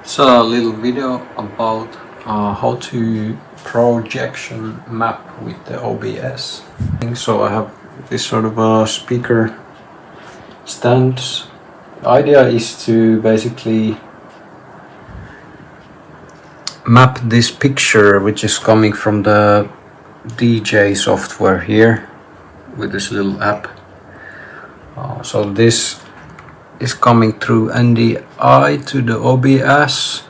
It's a little video about how to projection map with the OBS. So I have this sort of a speaker stand. The idea is to basically map this picture, which is coming from the DJ software here with this little app. So this is coming through NDI to the OBS,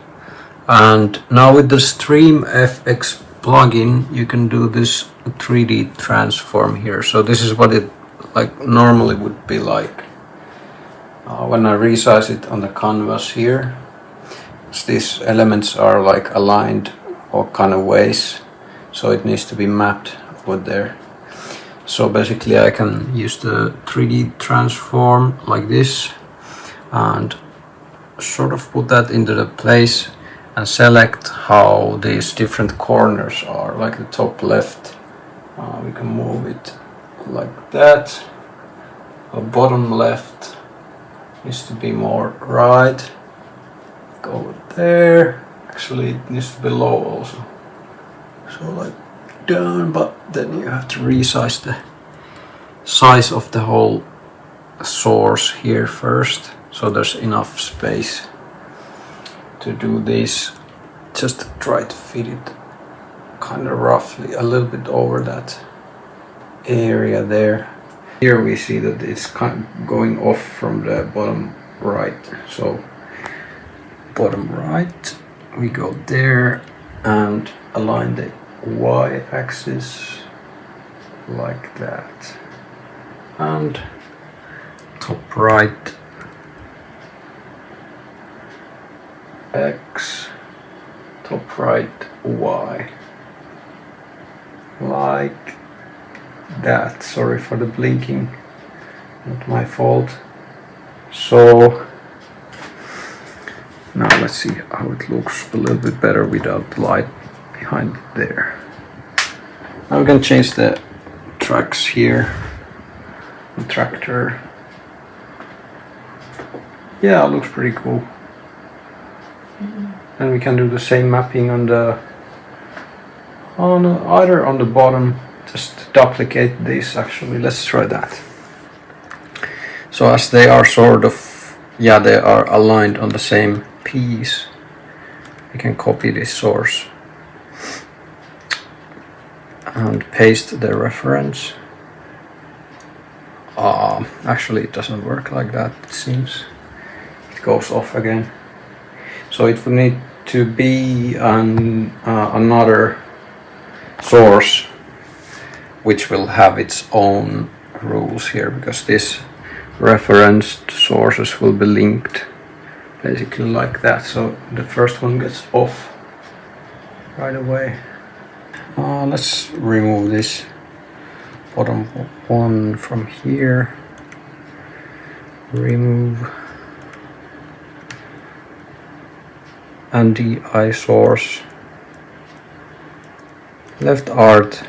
and now with the StreamFX plugin you can do this 3D transform here. So this is what it normally would be like when I resize it on the canvas here. These elements are aligned all kind of ways, so it needs to be mapped over there. So basically I can use the 3D transform like this and sort of put that into the place and select how these different corners are, like the top left. We can move it like that. The bottom left needs to be more right. Go there. Actually it needs to be low also. So down, but then you have to resize the size of the whole source here first, so there's enough space to do this. Just try to fit it kind of roughly a little bit over that area there. Here we see that it's kind of going off from the bottom right, so bottom right we go there and align the y-axis like that, and top right x, top right y, like that. Sorry for the blinking, not my fault. So now let's see how it looks a little bit better without the light behind it there. Now we can change the tracks here, the tractor. Yeah, it looks pretty cool. And we can do the same mapping on either on the bottom. Just duplicate this actually. Let's try that. So as they are sort of, yeah, they are aligned on the same piece, we can copy this source and paste the reference. Actually it doesn't work like that, it seems. It goes off again. So it would need to be another source which will have its own rules here, because this referenced sources will be linked basically like that. So the first one gets off right away. Let's remove this bottom one from here. Remove NDI source, left art,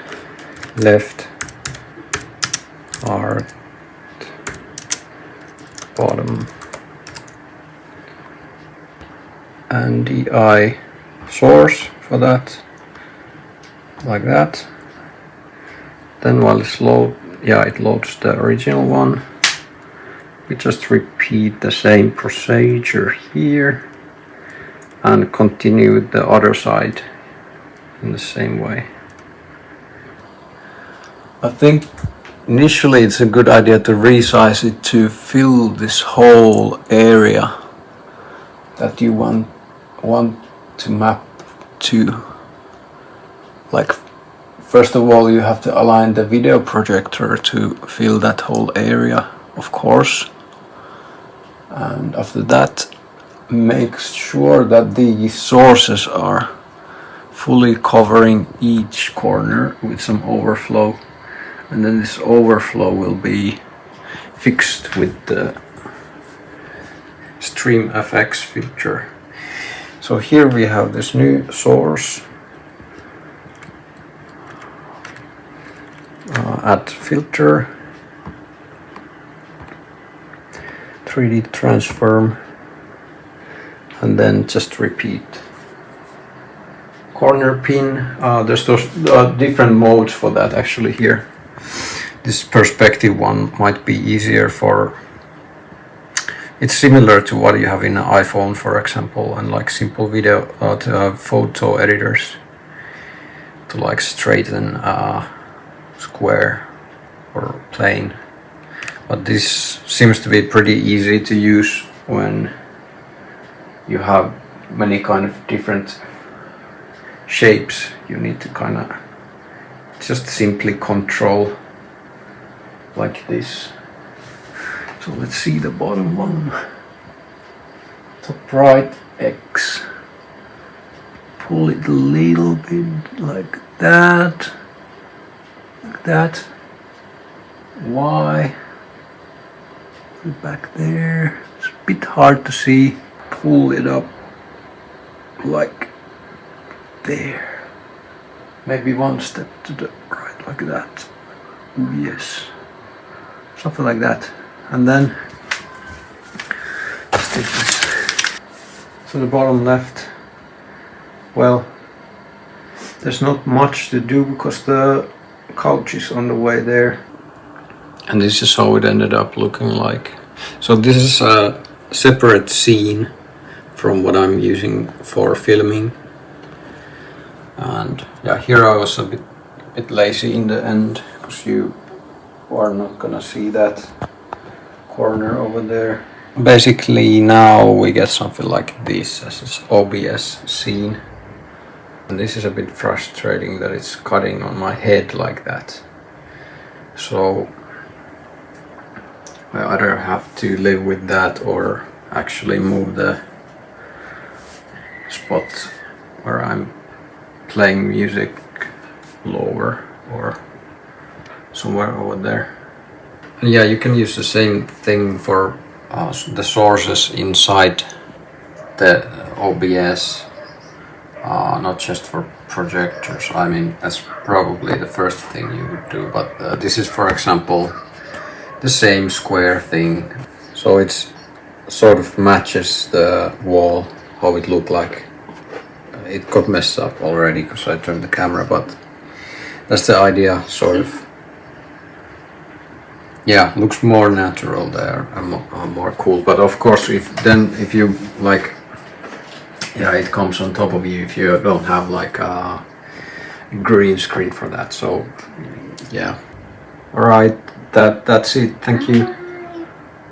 bottom, NDI source for that, like that. Then while it's it loads the original one. We just repeat the same procedure here and continue with the other side in the same way. I think initially it's a good idea to resize it to fill this whole area that you want to map to. First of all, you have to align the video projector to fill that whole area, of course. And after that, make sure that the sources are fully covering each corner with some overflow, and then this overflow will be fixed with the StreamFX filter. So here we have this new source. Add filter, 3D transform, and then just repeat. Corner pin, there's those different modes for that actually here. This perspective one might be easier for, it's similar to what you have in an iPhone, for example, and like simple video photo editors to like straighten square or plane. But this seems to be pretty easy to use when you have many kind of different shapes. You need to kind of just simply control like this. So let's see the bottom one. Top right X. Pull it a little bit like that. Like that. Y. Put it back there. It's a bit hard to see. Pull it up like there. Maybe one step to the right like that. Yes. Something like that. And then let's take this. So the bottom left, well, there's not much to do because the couch is on the way there. And this is how it ended up looking like. So this is a separate scene from what I'm using for filming. And yeah, here I was a bit lazy in the end because you are not gonna see that corner over there. Basically now we get something like this as an OBS scene. And this is a bit frustrating that it's cutting on my head like that. So I either have to live with that or actually move the spot where I'm playing music lower or somewhere over there. And yeah, you can use the same thing for the sources inside the OBS, not just for projectors. I mean, that's probably the first thing you would do, but this is, for example, the same square thing. So it's sort of matches the wall, how it looked like. It got messed up already because I turned the camera, but that's the idea, sort of. Yeah, looks more natural there and more cool. But of course, if you like, yeah, it comes on top of you if you don't have like a green screen for that. So yeah, all right, that's it. Thank you.